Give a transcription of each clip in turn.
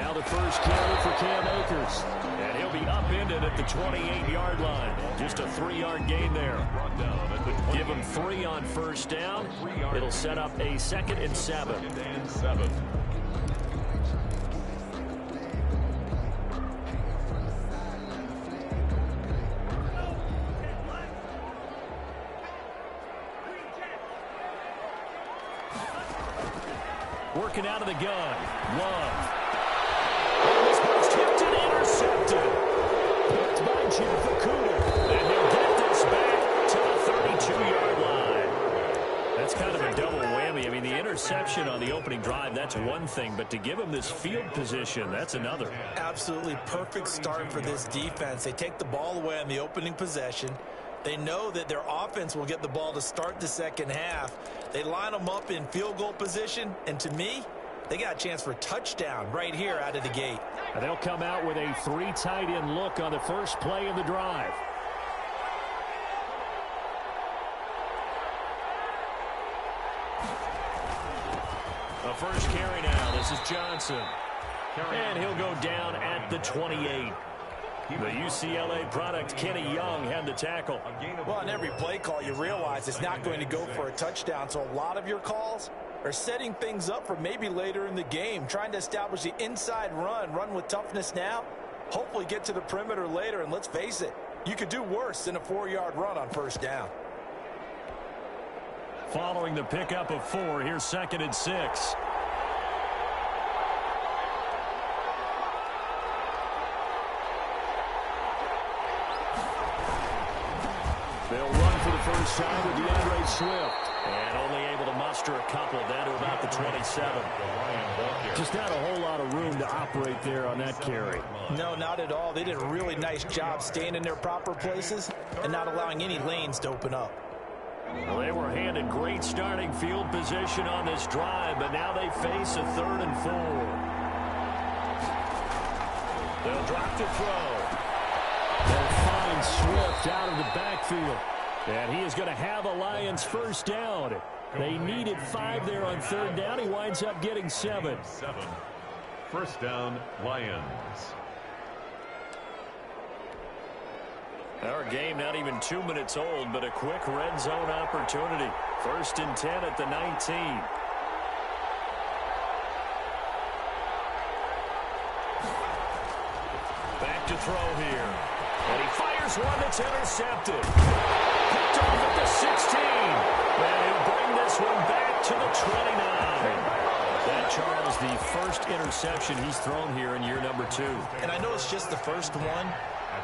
Now the first carry for Cam Akers. And he'll be upended at the 28-yard line. Just a 3-yard gain there. Give him 3 on first down. It'll set up a 2nd and 7. Working out of the gun. Love. And this one's tipped and intercepted. Picked by Jeff Okudah. And he'll get this back to the 32-yard line. That's kind of a double whammy. I mean, the interception on the opening drive, that's one thing. But to give him this field position, that's another. Absolutely perfect start for this defense. They take the ball away on the opening possession. They know that their offense will get the ball to start the second half. They line them up in field goal position, and to me, they got a chance for a touchdown right here out of the gate. And they'll come out with a 3 tight end look on the first play of the drive. The first carry now. This is Johnson. And he'll go down at the 28. The UCLA product, Kenny Young, had the tackle. Well, on every play call, you realize it's not going to go for a touchdown. So a lot of your calls are setting things up for maybe later in the game, trying to establish the inside run with toughness now, hopefully get to the perimeter later. And let's face it, you could do worse than a 4-yard run on first down. Following the pickup of 4, here's 2nd and 6. They'll run for the first time with DeAndre Swift. And only able to muster a couple down to about the 27. Just not a whole lot of room to operate there on that carry. No, not at all. They did a really nice job staying in their proper places and not allowing any lanes to open up. Well, they were handed great starting field position on this drive, but now they face a 3rd and 4. They'll drop to throw. They'll find Swift out of the backfield. And he is going to have a Lions first down. They needed 5 there on 3rd down. He winds up getting 7. First down, Lions. Our game not even 2 minutes old, but a quick red zone opportunity. 1st and 10 at the 19. Back to throw here. And he fires one that's intercepted. Picked off at the 16. And he'll bring this one back to the 29. That, Charles, the first interception he's thrown here in year number 2. And I know it's just the first one,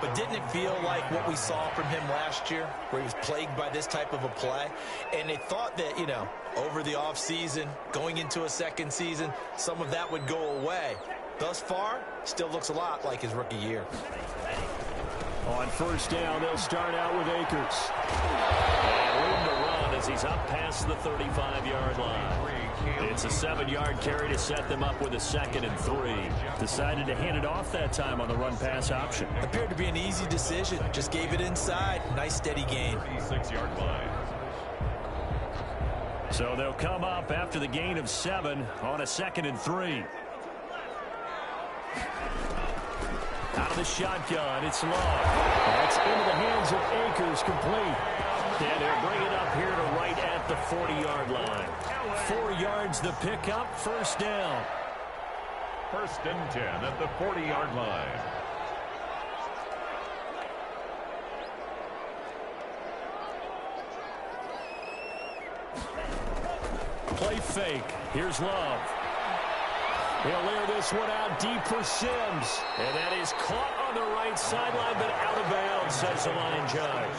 but didn't it feel like what we saw from him last year, where he was plagued by this type of a play? And they thought that, you know, over the offseason, going into a second season, some of that would go away. Thus far, still looks a lot like his rookie year. On first down, they'll start out with Akers. And room to run as he's up past the 35-yard line. It's a 7-yard carry to set them up with a 2nd and 3. Decided to hand it off that time on the run-pass option. Appeared to be an easy decision. Just gave it inside. Nice, steady gain. 36-yard line. So they'll come up after the gain of 7 on a 2nd and 3. Out of the shotgun, it's Love. That's into the hands of Akers, complete. And they'll bring it up here to right at the 40-yard line. 4 yards the pickup, first down. 1st and 10 at the 40-yard line. Play fake. Here's Love. He'll air this one out deep for Sims. And that is caught on the right sideline, but out of bounds, says the line judge.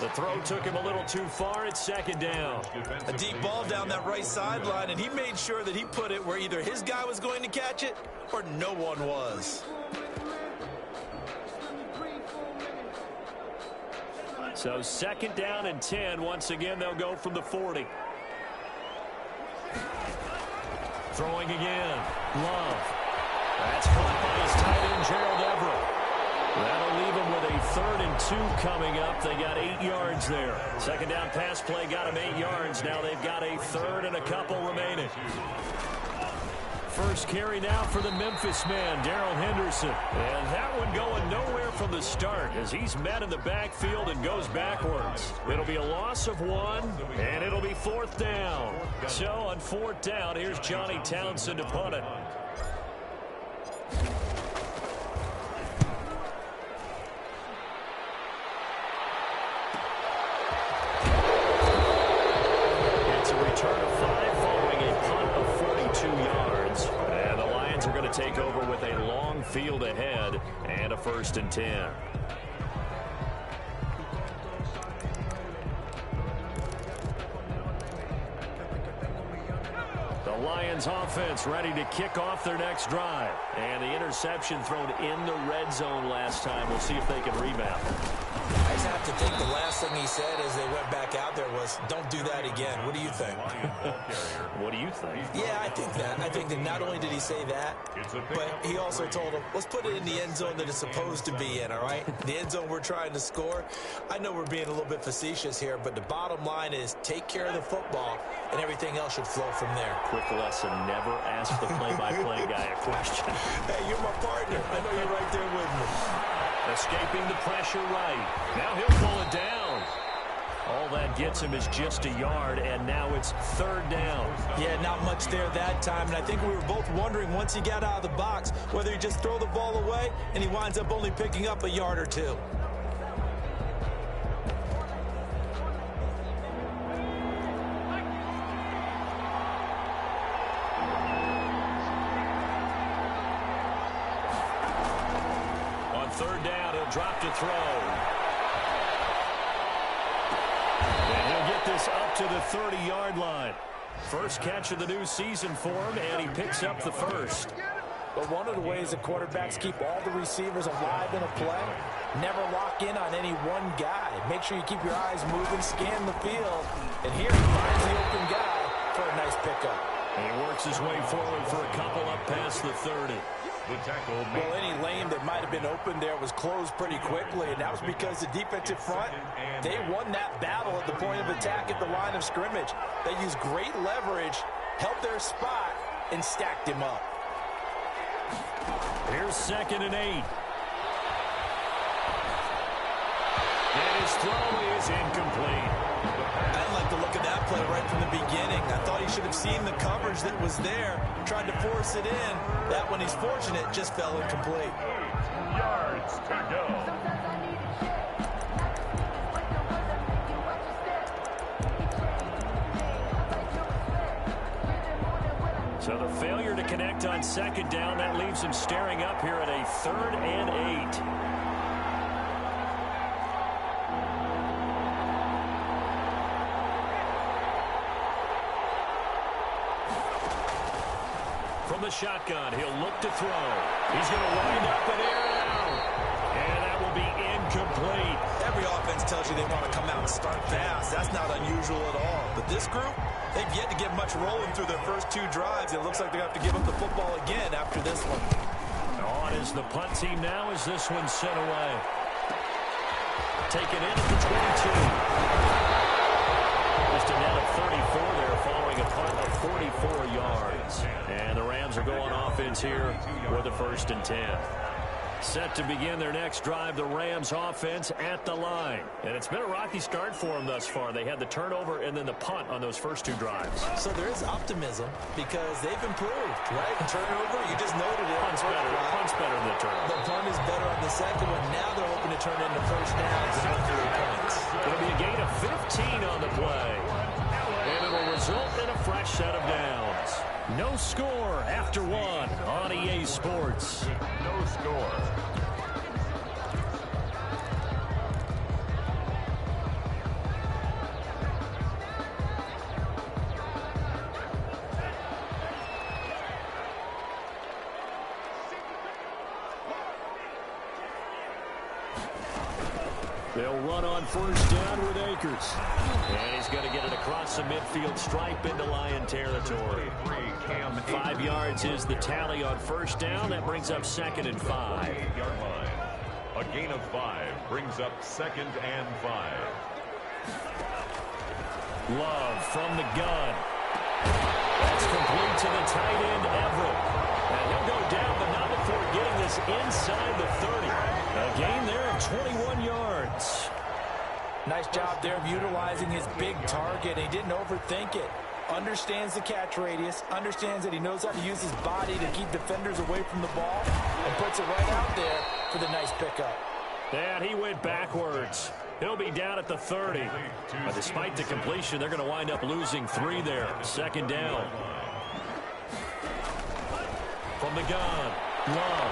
The throw took him a little too far. It's 2nd down. A deep ball down that right sideline, and he made sure that he put it where either his guy was going to catch it or no one was. So 2nd down and 10. Once again, they'll go from the 40. Throwing again. Love. That's caught by his tight end, Gerald Everett. That'll leave him with a 3rd and 2 coming up. They got 8 yards there. 2nd down pass play got him 8 yards. Now they've got a 3rd and a couple remaining. first carry now for the Memphis man, Darrell Henderson. And that one going nowhere from the start as he's met in the backfield and goes backwards. It'll be a loss of 1, and it'll be 4th down. So on 4th down, here's Johnny Townsend to punt it. It's a return of 5 following a punt of 42 yards. And the Lions are going to take over with a long field ahead and a 1st and 10. The Lions offense ready to kick off their next drive. And the interception thrown in the red zone last time. We'll see if they can rebound. I just have to think the last thing he said as they went back out there was, don't do that again. What do you think? What do you think? Yeah, I think that. I think that not only did he say that, but he also told him, let's put it in the end zone that it's supposed to be in, all right? The end zone we're trying to score. I know we're being a little bit facetious here, but the bottom line is take care of the football, and everything else should flow from there. Quick lesson, never ask the play-by-play guy a question. Hey, you're my partner. I know you're right there with me. Escaping the pressure right. Now he'll pull it down. All that gets him is just a yard, and now it's 3rd down. Yeah, not much there that time, and I think we were both wondering once he got out of the box whether he'd just throw the ball away, and he winds up only picking up a yard or 2. Drop to throw. And he'll get this up to the 30-yard line. First catch of the new season for him, and he picks up the first. But one of the ways that quarterbacks keep all the receivers alive in a play, never lock in on any one guy. Make sure you keep your eyes moving, scan the field. And here he finds the open guy for a nice pickup. And he works his way forward for a couple up past the 30. Well, any lane that might have been open there was closed pretty quickly, and that was because the defensive front, they won that battle at the point of attack at the line of scrimmage. They used great leverage, held their spot, and stacked him up. Here's 2nd and 8. And his throw is incomplete. I didn't like the look of that play right from the beginning. I thought he should have seen the coverage that was there, tried to force it in. That one, he's fortunate, just fell incomplete. 8 yards to go. So the failure to connect on 2nd down, that leaves him staring up here at a 3rd and 8. From the shotgun, he'll look to throw. He's going to wind up and air it out. And that will be incomplete. Every offense tells you they want to come out and start fast. That's not unusual at all. But this group, they've yet to get much rolling through their first 2 drives. It looks like they have to give up the football again after this one. On is the punt team now as this one's sent away. Taken in at the 22. Just a net of 34 there following a punt of 44 yards. And the Rams are going offense here with a 1st and 10. Set to begin their next drive, the Rams offense at the line. And it's been a rocky start for them thus far. They had the turnover and then the punt on those first 2 drives. So there is optimism because they've improved, right? Turnover, you just noted it. Punt's better than the turnover. The punt is better on the second one. Now they're hoping to turn into first downs and hopefully points. It'll be a gain of 15 on the play. And it'll result in a fresh set of downs. No score after 1 on EA Sports. No score. They'll run on first down with Akers. And he's going to get it across the midfield stripe into Lion territory. 5 yards is the tally on first down. That brings up 2nd and 5. A gain of 5 brings up 2nd and 5. Love from the gun. That's complete to the tight end, Everett. And he'll go down, but not before getting this inside the 30. A gain there of 21 yards. Nice job there of utilizing his big target. He didn't overthink it. Understands the catch radius, understands that he knows how to use his body to keep defenders away from the ball, and puts it right out there for the nice pickup. And he went backwards. He'll be down at the 30. But despite the completion, they're going to wind up losing 3 there. Second down. From the gun, Love.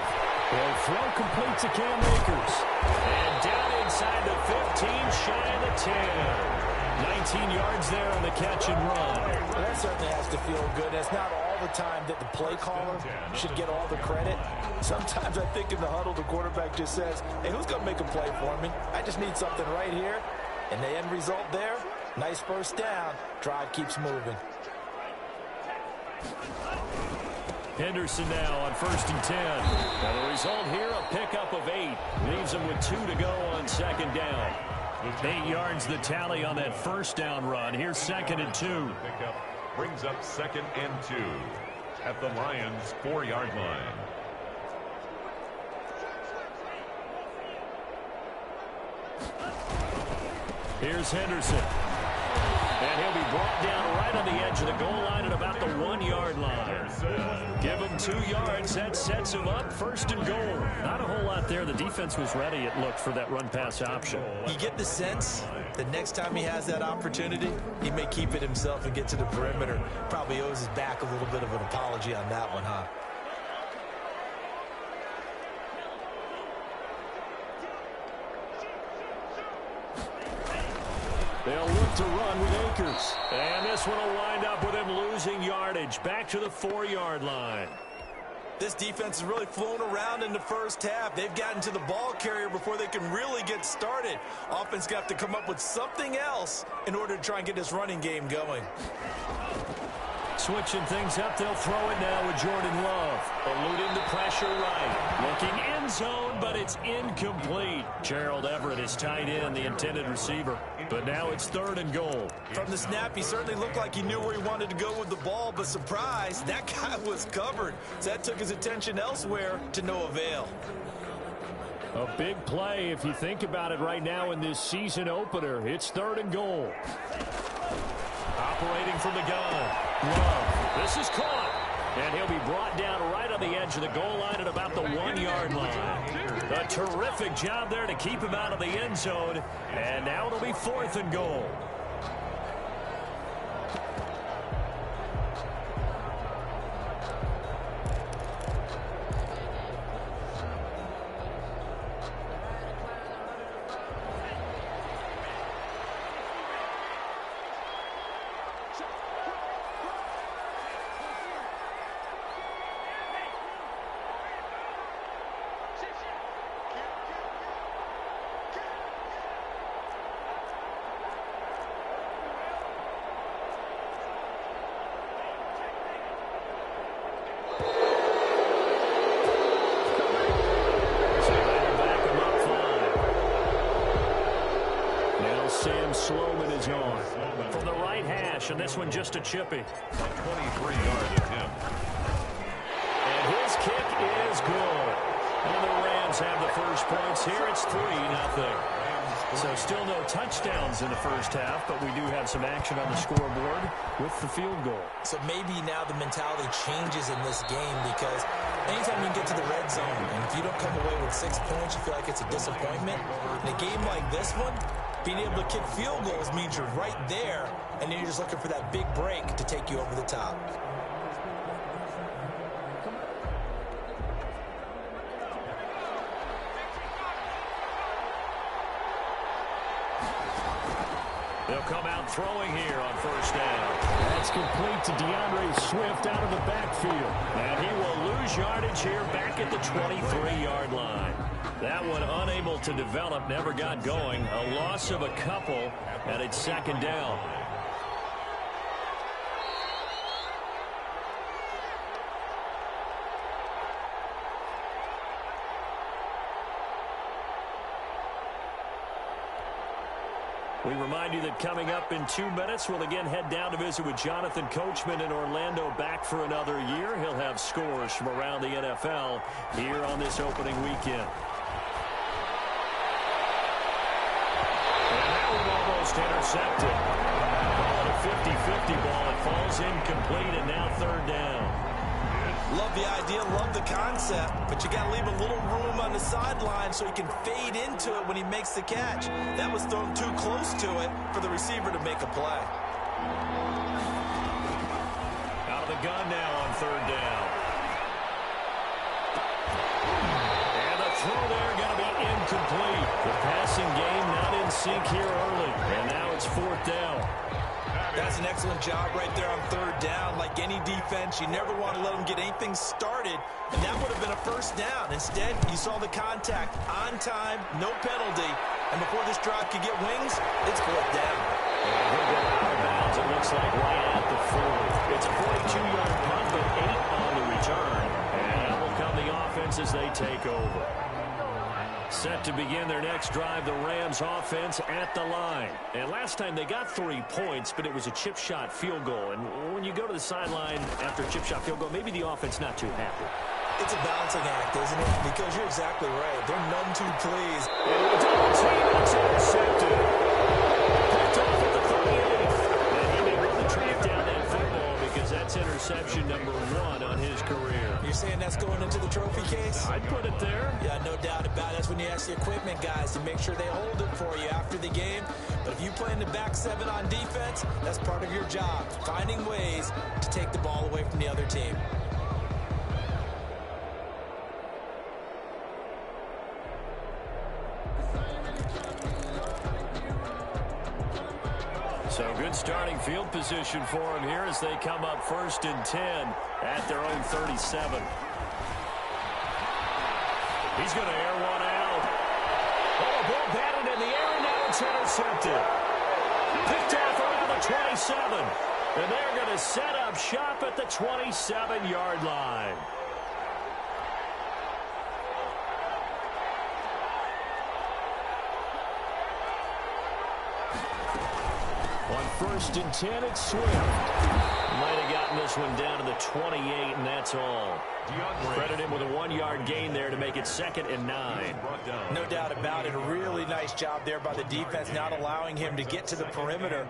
Will throw complete to Cam Akers. And down inside the 15, shy of the 10. 19 yards there on the catch and run. Well, that certainly has to feel good. It's not all the time that the play caller should get all the credit. Sometimes I think in the huddle, the quarterback just says, hey, who's going to make a play for me? I just need something right here. And the end result there, nice first down. Drive keeps moving. Henderson now on 1st and 10. Now the result here, a pickup of 8. Leaves them with 2 to go on second down. 8 yards the tally on that first down run. Here's 2nd and 2. Pickup brings up 2nd and 2 at the Lions' 4-yard line. Here's Henderson. And he'll be brought down right on the edge of the goal line at about the 1-yard line. Give him 2 yards. That sets him up. 1st and goal. Not a whole lot there. The defense was ready, it looked, for that run-pass option. You get the sense that next time he has that opportunity, he may keep it himself and get to the perimeter. Probably owes his back a little bit of an apology on that one, huh? They'll look to run with Akers. And this one will wind up with him losing yardage. Back to the 4-yard line. This defense has really flown around in the first half. They've gotten to the ball carrier before they can really get started. Offense got to come up with something else in order to try and get this running game going. Switching things up, they'll throw it now with Jordan Love. Eluding the pressure right. Looking end zone, but it's incomplete. Gerald Everett is tight end, the intended receiver. But now it's 3rd and goal. From the snap, he certainly looked like he knew where he wanted to go with the ball, but surprise, that guy was covered. So that took his attention elsewhere to no avail. A big play if you think about it right now in this season opener. It's 3rd and goal. Operating from the gun. Love. This is caught. And he'll be brought down right on the edge of the goal line at about the 1-yard line. A terrific job there to keep him out of the end zone. And now it'll be 4th and goal. From the right hash, and this one just a chippy. A 23-yard attempt. And his kick is good. And the Rams have the first points here. It's 3-0. So still no touchdowns in the first half, but we do have some action on the scoreboard with the field goal. So maybe now the mentality changes in this game, because anytime you get to the red zone, and if you don't come away with 6 points, you feel like it's a disappointment. In a game like this one, being able to kick field goals means you're right there, and then you're just looking for that big break to take you over the top. They'll come out throwing here on first down. That's complete to DeAndre Swift out of the backfield. And he will lose yardage here back at the 23-yard line. That one unable to develop, never got going. A loss of a couple, and it's second down. We remind you that coming up in 2 minutes, we'll again head down to visit with Jonathan Coachman in Orlando, back for another year. He'll have scores from around the NFL here on this opening weekend. And that one almost intercepted. Call it a 50-50 ball. It falls incomplete, and now third down. Love the idea, love the concept, but you got to leave a little room on the sideline so he can fade into it when he makes the catch. That was thrown too close to it for the receiver to make a play. Out of the gun now on third down. And the throw there going to be incomplete. The passing game not in sync here early, and now it's fourth down. That's an excellent job right there on third down. Like any defense, you never want to let them get anything started, and that would have been a first down. Instead, you saw the contact on time, no penalty, and before this drive could get wings, it's fourth down. And he'll go out of bounds, it looks like, right at the 40. It's a 42-yard punt, but 8 on the return, and that will come the offense as they take over. Set to begin their next drive, the Rams offense at the line. And last time they got 3 points, but it was a chip shot field goal. And when you go to the sideline after a chip shot field goal, maybe the offense not too happy. It's a balancing act, isn't it? Because you're exactly right. They're none too pleased. And the double team, it's intercepted. Picked off at the 38th. And he may want to track down that football because that's interception number 1 on his career. You're saying that's going into the trophy case? I'd put it there. Yeah, no doubt about it. That's when you ask the equipment guys to make sure they hold it for you after the game. But if you play in the back 7 on defense, that's part of your job, finding ways to take the ball away from the other team. So good starting field position for him here as they come up 1st and 10 at their own 37. He's going to air one out. Oh, a ball batted in the air, and now it's intercepted. Picked off around the 27. And they're going to set up shop at the 27-yard line. On 1st and 10, it's Swift. Might have gotten this one down to the 28, and that's all. Credit him with a 1-yard gain there to make it 2nd and 9. No doubt about it. A really nice job there by the defense, not allowing him to get to the perimeter.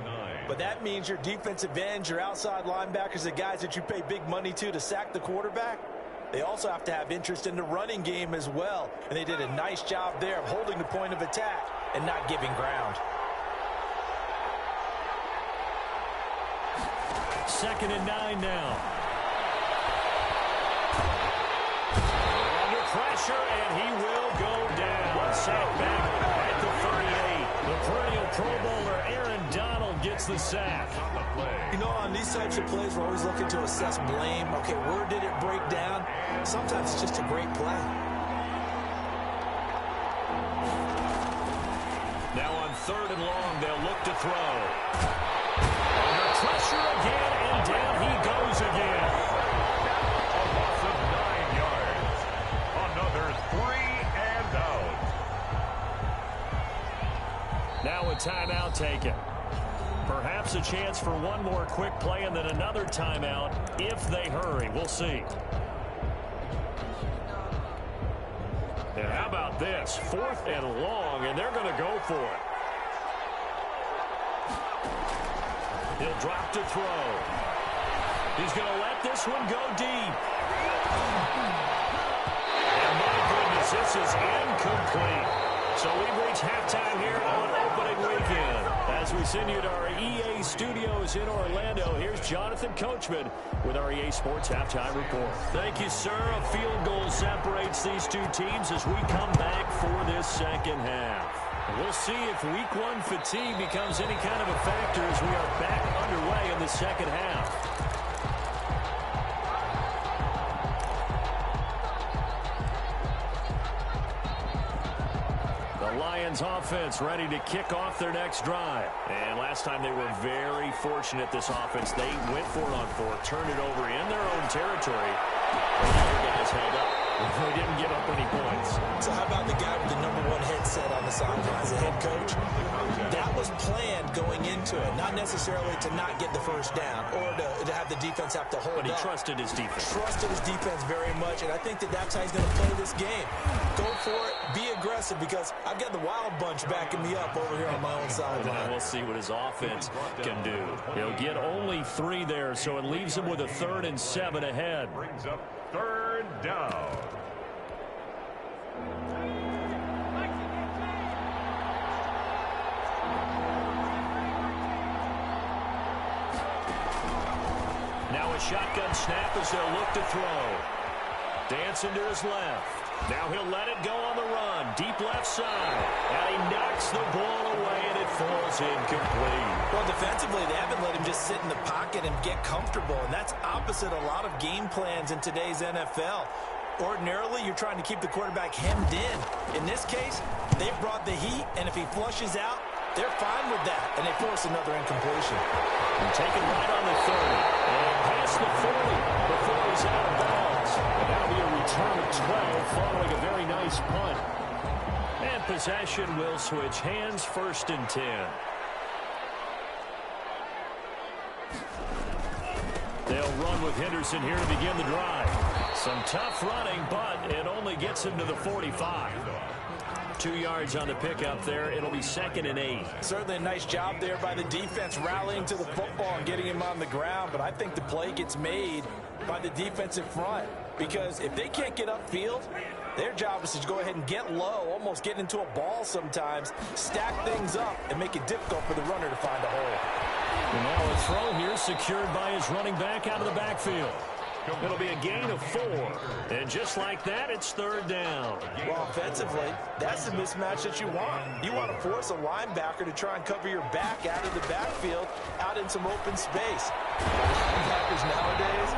But that means your defensive ends, your outside linebackers, the guys that you pay big money to sack the quarterback, they also have to have interest in the running game as well. And they did a nice job there of holding the point of attack and not giving ground. 2nd and 9 now. Under pressure, and he will go down. Sacked back at the 38. The perennial Pro Bowler Aaron Donald gets the sack. You know, on these types of plays, we're always looking to assess blame. Okay, where did it break down? Sometimes it's just a great play. Now on 3rd and long, they'll look to throw. Under pressure again, and down he goes again. A loss of 9 yards. Another 3 and out. Now a timeout taken. Perhaps a chance for one more quick play and then another timeout if they hurry. We'll see. And how about this? 4th and long, and they're going to go for it. He'll drop to throw. He's going to let this one go deep. And my goodness, this is incomplete. So we've reached halftime here on opening weekend. As we send you to our EA studios in Orlando, here's Jonathan Coachman with our EA Sports Halftime Report. Thank you, sir. A field goal separates these two teams as we come back for this second half. We'll see if week 1 fatigue becomes any kind of a factor as we are back underway in the second half. The Lions offense ready to kick off their next drive. And last time they were very fortunate, this offense. They went for it on 4th, turned it over in their own territory. And the guys held up. They didn't give up any points. So how about the guy with the #1 headset on the sidelines, the head coach? That was planned going into it, not necessarily to not get the first down or to have the defense have to hold up. But he trusted his defense. Trusted his defense very much, and I think that's how he's going to play this game. Go for it, be aggressive, because I've got the Wild Bunch backing me up over here on my own sideline. We'll see what his offense can do. He'll get only 3 there, so it leaves him with a 3rd and 7 ahead. Brings up 3rd down. Now a shotgun snap as they'll look to throw. Dancing to his left. Now he'll let it go on the run. Deep left side. And he knocks the ball away, and it falls incomplete. Well, defensively, they haven't let him just sit in the pocket and get comfortable, and that's opposite a lot of game plans in today's NFL. Ordinarily, you're trying to keep the quarterback hemmed in. In this case, they brought the heat, and if he flushes out, they're fine with that, and they force another incompletion. And taken right on the 30. And past the 40 before he's out of bounds. And that'll be a return of 12 following a very nice punt. And possession will switch hands, 1st and 10. They'll run with Henderson here to begin the drive. Some tough running, but it only gets him to the 45. 2 yards on the pickup there. It'll be 2nd and 8. Certainly a nice job there by the defense rallying to the football and getting him on the ground, but I think the play gets made by the defensive front, because if they can't get upfield, their job is to go ahead and get low, almost get into a ball sometimes, stack things up, and make it difficult for the runner to find a hole. And now a throw here secured by his running back out of the backfield. It'll be a gain of 4. And just like that, it's 3rd down. Well, offensively, that's the mismatch that you want. You want to force a linebacker to try and cover your back out of the backfield, out in some open space. Linebackers nowadays,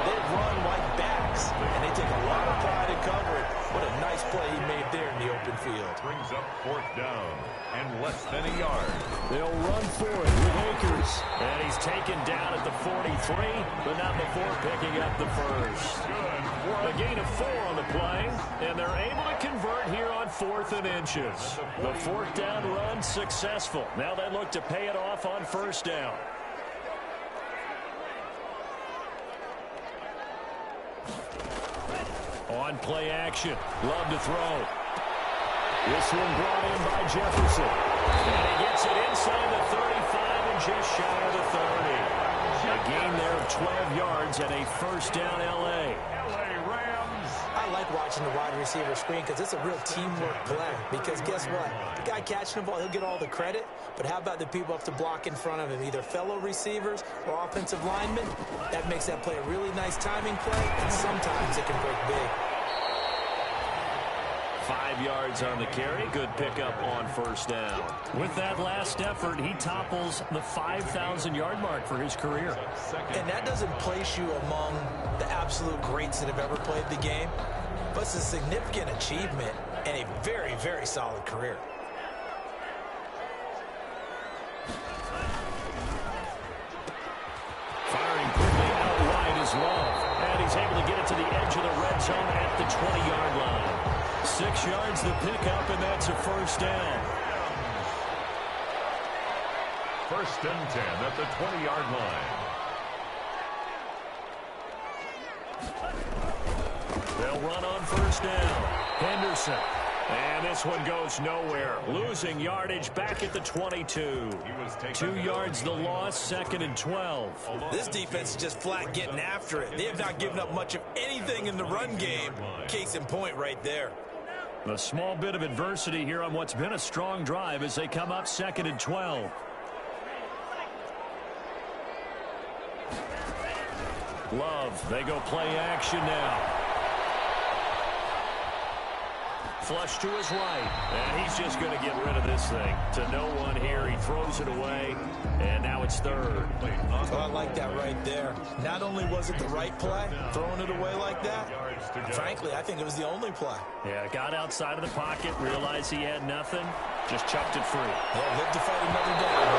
they run like backs, and they take a lot of pride in coverage. What a nice play he made there in the open field. Brings up 4th down and less than a yard. They'll run for it with Akers. And he's taken down at the 43, but not before picking up the first. A gain of 4 on the play, and they're able to convert here on 4th and inches. The 4th down run successful. Now they look to pay it off on 1st down. On play action. Love to throw. This one brought in by Jefferson. And he gets it inside the 35 and just shy of the 30. A gain there of 12 yards and a 1st down L.A. I like watching the wide receiver screen because it's a real teamwork play. Because guess what? The guy catching the ball, he'll get all the credit. But how about the people up to block in front of him, either fellow receivers or offensive linemen? That makes that play a really nice timing play, and sometimes it can break big. 5 yards on the carry. Good pickup on 1st down. With that last effort, he topples the 5,000-yard mark for his career. And that doesn't place you among the absolute greats that have ever played the game, but it's a significant achievement and a very, very solid career. Firing quickly out wide is Love. And he's able to get it to the edge of the red zone at the 20-yard line. 6 yards the pickup, and that's a 1st down. 1st and 10 at the 20-yard line. They'll run on 1st down. Henderson. And this one goes nowhere. Losing yardage back at the 22. 2 yards the loss, 2nd and 12. This defense is just flat getting after it. They have not given up much of anything in the run game. Case in point right there. A small bit of adversity here on what's been a strong drive as they come up 2nd and 12. Love, they go play action now. Flush to his right, and he's just going to get rid of this thing. To no one here, he throws it away, and now it's 3rd. Oh, I like that right there. Not only was it the right play, throwing it away like that, frankly, I think it was the only play. Yeah, got outside of the pocket, realized he had nothing, just chucked it free. Yeah, lived to fight another day.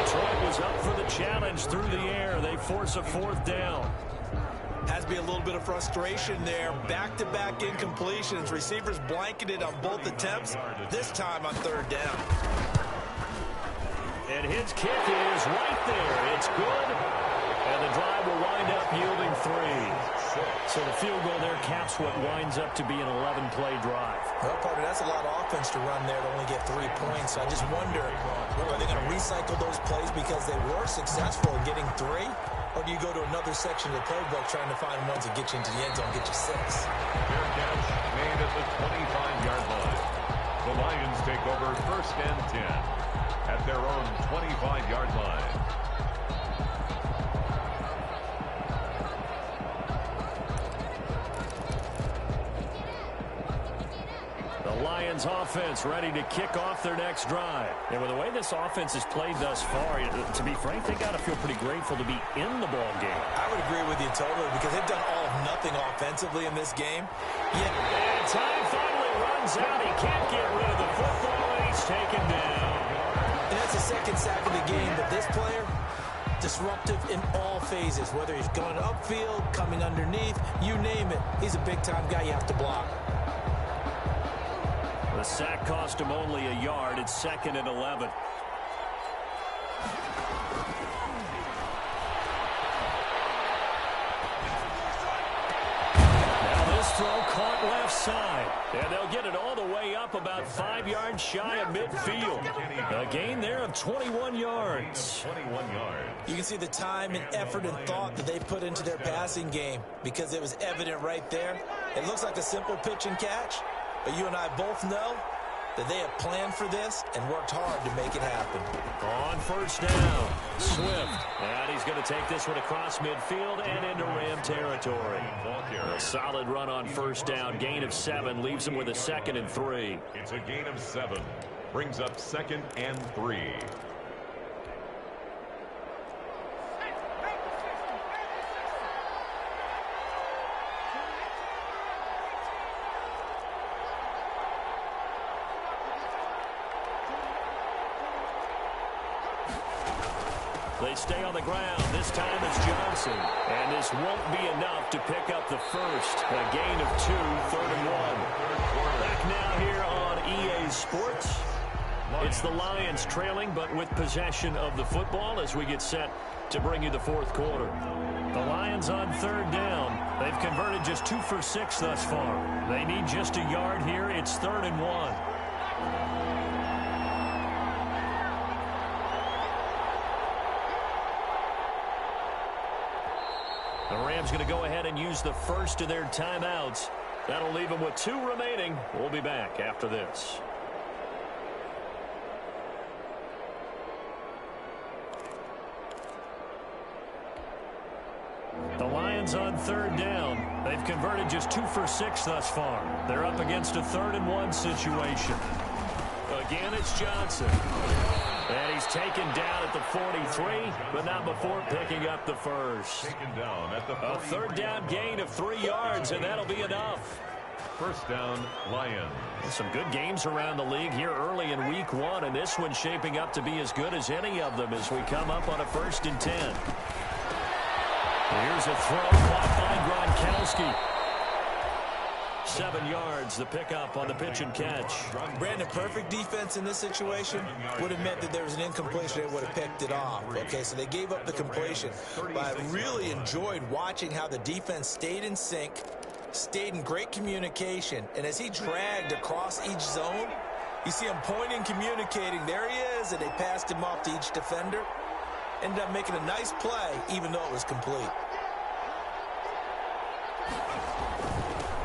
Detroit was up for the challenge through the air. They force a 4th down. Has to be a little bit of frustration there. Back-to-back incompletions. Receivers blanketed on both attempts, this time on third down. And his kick is right there. It's good. And the drive will wind up yielding 3. So the field goal there caps what winds up to be an 11-play drive. Well, partner, that's a lot of offense to run there to only get 3 points. So I just wonder, are they going to recycle those plays because they were successful in getting 3? Or do you go to another section of the playbook trying to find ones that get you into the end zone, get you 6? Fair catch made at the 25-yard line. The Lions take over 1st and 10 at their own 25-yard line. The Lions offense ready to kick off their next drive. And with the way this offense has played thus far, to be frank, they got to feel pretty grateful to be in the ball game. I would agree with you totally because they've done all of nothing offensively in this game. And time finally runs out. He can't get rid of the football, and he's taken down. And that's the 2nd sack of the game, but this player, disruptive in all phases, whether he's going upfield, coming underneath, you name it. He's a big-time guy you have to block. The sack cost him only a yard. It's 2nd and 11. Now this throw caught left side. And they'll get it all the way up about 5 yards shy of midfield. A gain there of 21 yards. 21 yards. You can see the time and effort and thought that they put into their passing game because it was evident right there. It looks like a simple pitch and catch, but you and I both know that they have planned for this and worked hard to make it happen. On 1st down, Swift. And he's going to take this one across midfield and into Ram territory. A solid run on 1st down. Gain of 7 leaves him with a 2nd and 3. It's a gain of 7. Brings up 2nd and 3. They stay on the ground. This time it's Johnson. And this won't be enough to pick up the first. A gain of 2, 3rd and 1. Back now here on EA Sports. It's the Lions trailing, but with possession of the football as we get set to bring you the 4th quarter. The Lions on 3rd down. They've converted just 2 for 6 thus far. They need just a yard here. It's 3rd and 1. The Rams going to go ahead and use the first of their timeouts. That'll leave them with 2 remaining. We'll be back after this. The Lions on 3rd down. They've converted just 2 for 6 thus far. They're up against a 3rd and 1 situation. Again, it's Johnson. And he's taken down at the 43, but not before picking up the first. Taken down at the A 3rd down gain of 3 yards, and that'll be enough. 1st down, Lions. Some good games around the league here early in week 1, and this one's shaping up to be as good as any of them as we come up on a 1st and 10. Here's a throw caught by Gronkowski. 7 yards, the pickup on the pitch and catch. Brandon, perfect defense in this situation would have meant that there was an incompletion. They would have picked it off. Okay, so they gave up the completion. But I really enjoyed watching how the defense stayed in sync, stayed in great communication. And as he dragged across each zone, you see him pointing, communicating. There he is, and they passed him off to each defender. Ended up making a nice play, even though it was complete.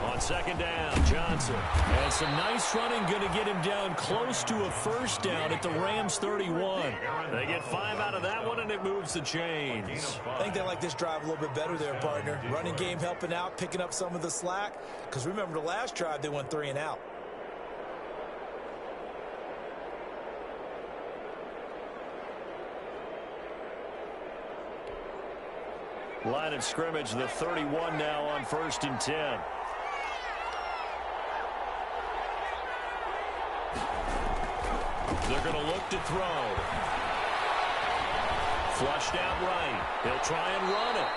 On 2nd down, Johnson. And some nice running going to get him down close to a 1st down at the Rams 31. They get 5 out of that one, and it moves the chains. I think they like this drive a little bit better there, partner. Running game helping out, picking up some of the slack. Because remember, the last drive, they went 3 and out. Line of scrimmage, the 31 now on 1st and 10. They're going to look to throw. Flushed out right. He'll try and run it.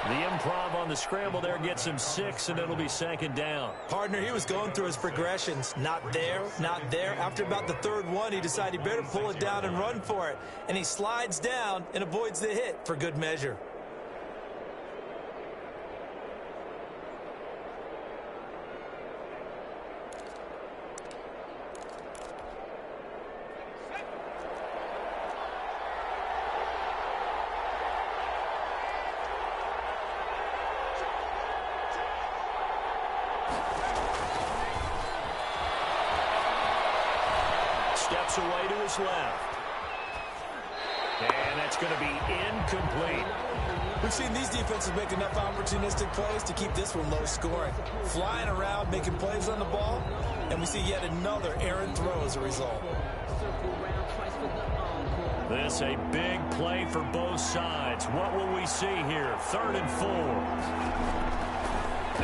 The improv on the scramble there gets him 6, and it'll be 2nd down. Partner, he was going through his progressions. Not there, not there. After about the 3rd one, he decided he better pull it down and run for it. And he slides down and avoids the hit for good measure. Steps away to his left. And that's going to be incomplete. We've seen these defenses make enough opportunistic plays to keep this one low scoring. Flying around, making plays on the ball, and we see yet another errant throw as a result. This a big play for both sides. What will we see here? 3rd and 4.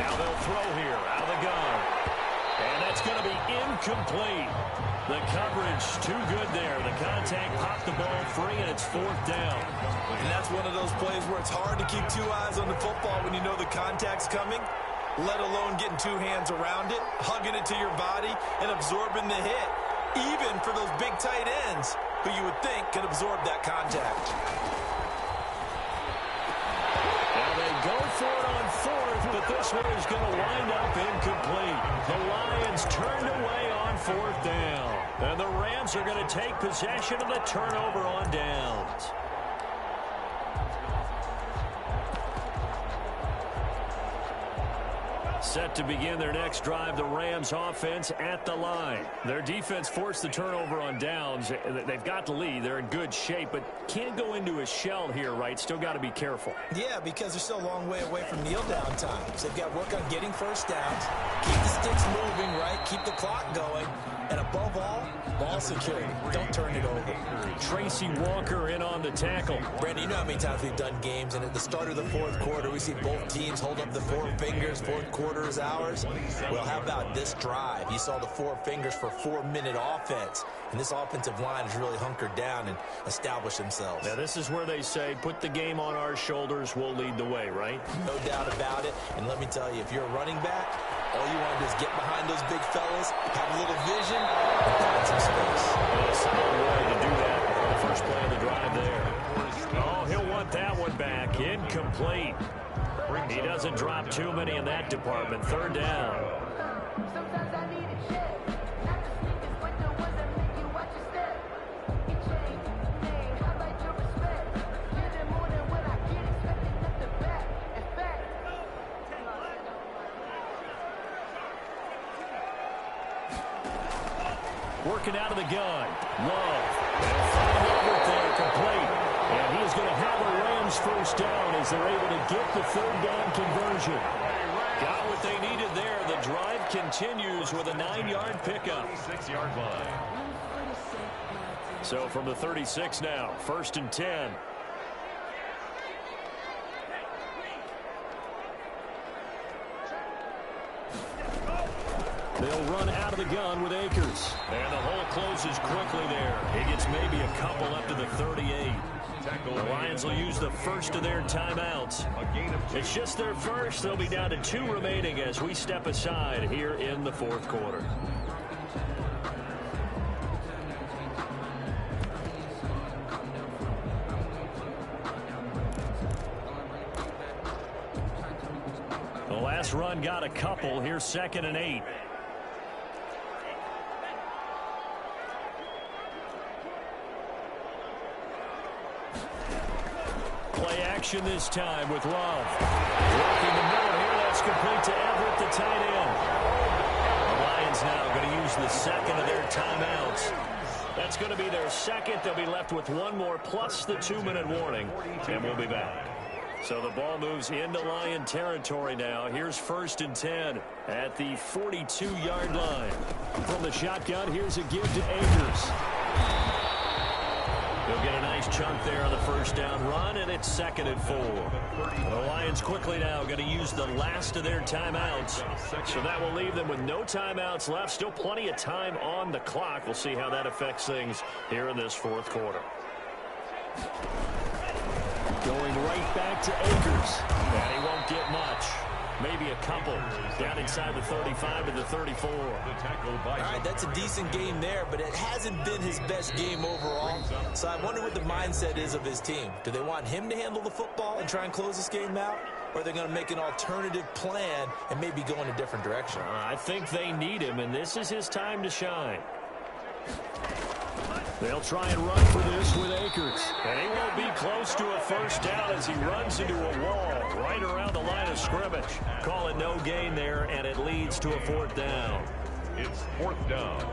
Now they'll throw here out of the gun. And that's going to be incomplete. The coverage too good there. The contact popped the ball free, and it's 4th down. And that's one of those plays where it's hard to keep 2 eyes on the football when you know the contact's coming, let alone getting 2 hands around it, hugging it to your body, and absorbing the hit, even for those big tight ends who you would think could absorb that contact. Now they go for it on 4th, but this one is going to wind up incomplete. The Lions turned away on 4th down. And the Rams are going to take possession of the turnover on downs. Set to begin their next drive, the Rams offense at the line. Their defense forced the turnover on downs. They've got the lead. They're in good shape, but can't go into a shell here, right? Still got to be careful. Yeah, because they're still a long way away from kneel down times. They've got to work on getting first downs, keep the sticks moving, right? Keep the clock going. And above all, ball security. Don't turn it over. Tracy Walker in on the tackle. Brandon, you know how many times we've done games, and at the start of the 4th quarter, we see both teams hold up the 4 fingers. 4th quarter is ours. Well, how about this drive? You saw the 4 fingers for 4-minute offense. And this offensive line has really hunkered down and established themselves. Now, this is where they say, put the game on our shoulders, we'll lead the way, right? No doubt about it. And let me tell you, if you're a running back, all you want to do is get behind those big fellas, have a little vision, and find some space. And a solid way to do that on the first play of the drive there. Oh, he'll want that one back. Incomplete. He doesn't drop too many in that department. 3rd down. Working out of the gun. Love. They'll find Everett there, complete. And he is going to have a Rams first down as they're able to get the 3rd down conversion. Got what they needed there. The drive continues with a 9-yard pickup. 36-yard line. So from the 36 now, 1st and 10. They'll run out of the gun with Akers. And the hole closes quickly there. He gets maybe a couple up to the 38. The Lions will use the first of their timeouts. It's just their first. They'll be down to 2 remaining as we step aside here in the 4th quarter. The last run got a couple. Here's 2nd and 8. Play action this time with Love. Working the middle here. That's complete to Everett, the tight end. The Lions now going to use the 2nd of their timeouts. That's going to be their 2nd. They'll be left with 1 more plus the 2-minute warning. And we'll be back. So the ball moves into Lion territory now. Here's 1st and 10 at the 42-yard line. From the shotgun, here's a give to Akers. They'll get a nice chunk there on the first down run, and it's 2nd and 4. The Lions quickly now going to use the last of their timeouts. So that will leave them with no timeouts left. Still plenty of time on the clock. We'll see how that affects things here in this 4th quarter. Going right back to Akers. And he won't get much. Maybe a couple. Down inside the 35 and the 34. All right, that's a decent game there, but it hasn't been his best game overall. So I wonder what the mindset is of his team. Do they want him to handle the football and try and close this game out? Or are they going to make an alternative plan and maybe go in a different direction? I think they need him, and this is his time to shine. They'll try and run for this with Akers. And he won't be close to a first down as he runs into a wall right around the line of scrimmage. Call it no gain there, and it leads to a 4th down. It's 4th down.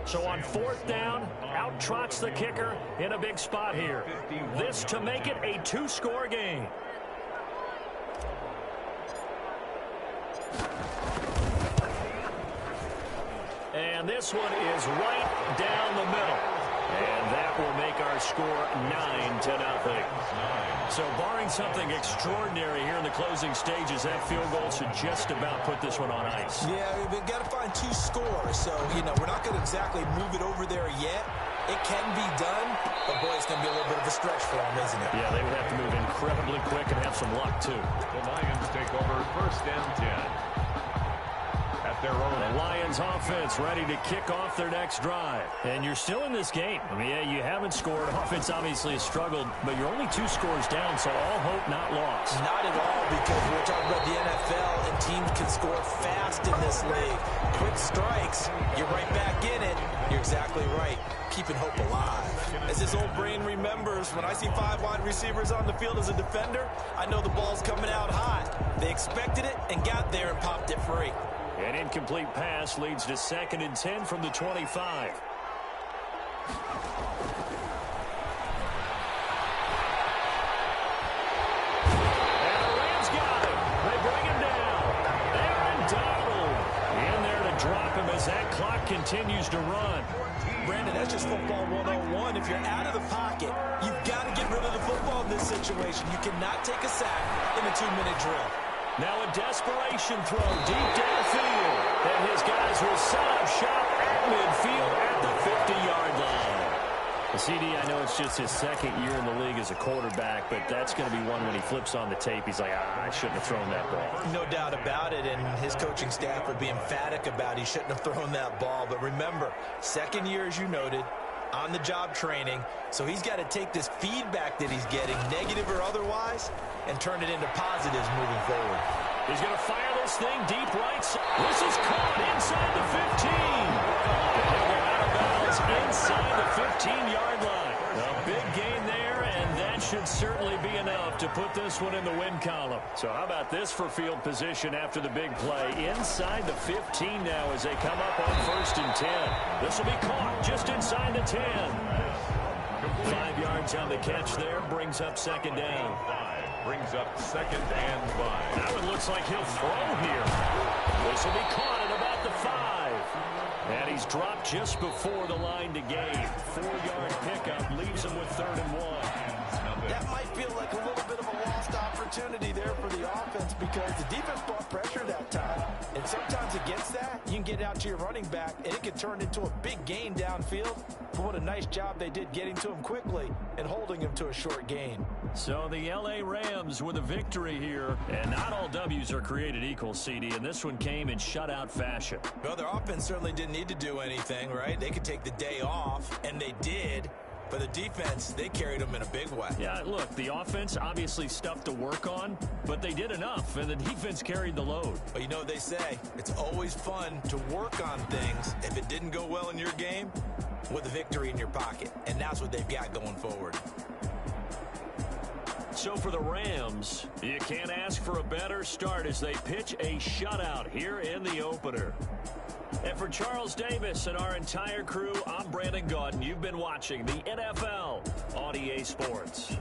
So on 4th down, out trots the kicker in a big spot here. This to make it a 2-score game. And this one is right down the middle. And that will make our score 9-0. So barring something extraordinary here in the closing stages, that field goal should just about put this one on ice. Yeah, we've got to find 2 scores. So, we're not going to exactly move it over there yet. It can be done, but boy, it's going to be a little bit of a stretch for them, isn't it? Yeah, they would have to move incredibly quick and have some luck, too. The Lions take over 1st and 10. At their own. The Lions offense ready to kick off their next drive. And you're still in this game. I mean, yeah, you haven't scored. Offense obviously has struggled, but you're only 2 scores down, so all hope not lost. Not at all, because we're talking about the NFL, and teams can score fast in this league. Quick strikes, you're right back in it. You're exactly right. Keeping hope alive. As this old brain remembers, when I see 5 wide receivers on the field as a defender, I know the ball's coming out hot. They expected it and got there and popped it free. An incomplete pass leads to 2nd and 10 from the 25. And the Rams got him. They bring him down. Aaron Donald in there to drop him as that clock continues to run. Brandon, that's just football 101. If you're out of the pocket, you've got to get rid of the football in this situation. You cannot take a sack in a 2-minute drill. Now a desperation throw deep downfield. And his guys will set up shop at midfield at the 50-yard line. CD, I know it's just his 2nd year in the league as a quarterback, but that's going to be one when he flips on the tape. He's like, I shouldn't have thrown that ball. No doubt about it, and his coaching staff will be emphatic about he shouldn't have thrown that ball. But remember, 2nd year, as you noted, on-the-job training, so he's got to take this feedback that he's getting, negative or otherwise, and turn it into positives moving forward. He's going to fire this thing deep right side. This is caught inside the 15. And he'll go out of bounds inside the 15-yard line. A big gain there, and that should certainly be enough to put this one in the win column. So how about this for field position after the big play? Inside the 15 now as they come up on 1st and 10. This will be caught just inside the 10. 5 yards on the catch there, brings up 2nd down. Brings up 2nd and 5. Now it looks like he'll throw here. This will be caught at about the 5. And he's dropped just before the line to gain. 4-yard pickup leaves him with 3rd and 1. That might feel like a little bit of a lost opportunity there for the offense because the defense brought pressure that time. And sometimes against that, you can get out to your running back, and it can turn into a big gain downfield. But what a nice job they did getting to him quickly and holding him to a short gain. So the L.A. Rams with a victory here. And not all W's are created equal, CD, and this one came in shutout fashion. Well, their offense certainly didn't need to do anything, right? They could take the day off, and they did. For the defense, they carried them in a big way. Yeah, look, the offense obviously stuff to work on, but they did enough, and the defense carried the load. But you know what they say, it's always fun to work on things. If it didn't go well in your game, with a victory in your pocket. And that's what they've got going forward. So for the Rams, you can't ask for a better start as they pitch a shutout here in the opener. And for Charles Davis and our entire crew, I'm Brandon Gaudin. You've been watching the NFL on EA Sports.